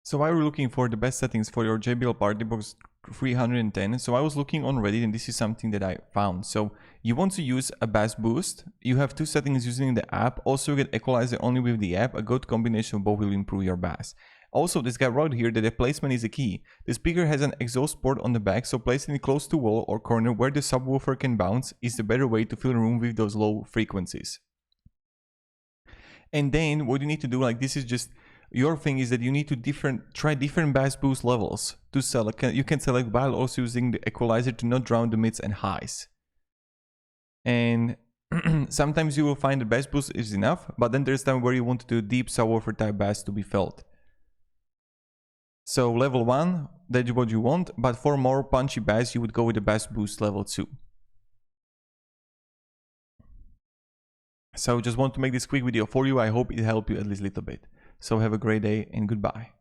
So while we're looking for the best settings for your JBL partybox 310, so I was looking on Reddit and this is something that I found. So you want to use a bass boost. You have two settings using the app. Also, you get equalizer only with the app. A good combination of both will improve your bass. Also, this guy wrote here that the placement is a key. The speaker has an exhaust port on the back, so placing it close to wall or corner where the subwoofer can bounce is the better way to fill room with those low frequencies. And then what you need to do, like this is just your thing, is that you need to try different bass boost levels to select. You can select while also using the equalizer to not drown the mids and highs. And sometimes you will find the bass boost is enough, but then there's time where you want to do deep subwoofer type bass to be felt. So level 1, that's what you want, but for more punchy bass you would go with the bass boost level 2. So just want to make this quick video for you. I hope it helped you at least a little bit. So have a great day and goodbye.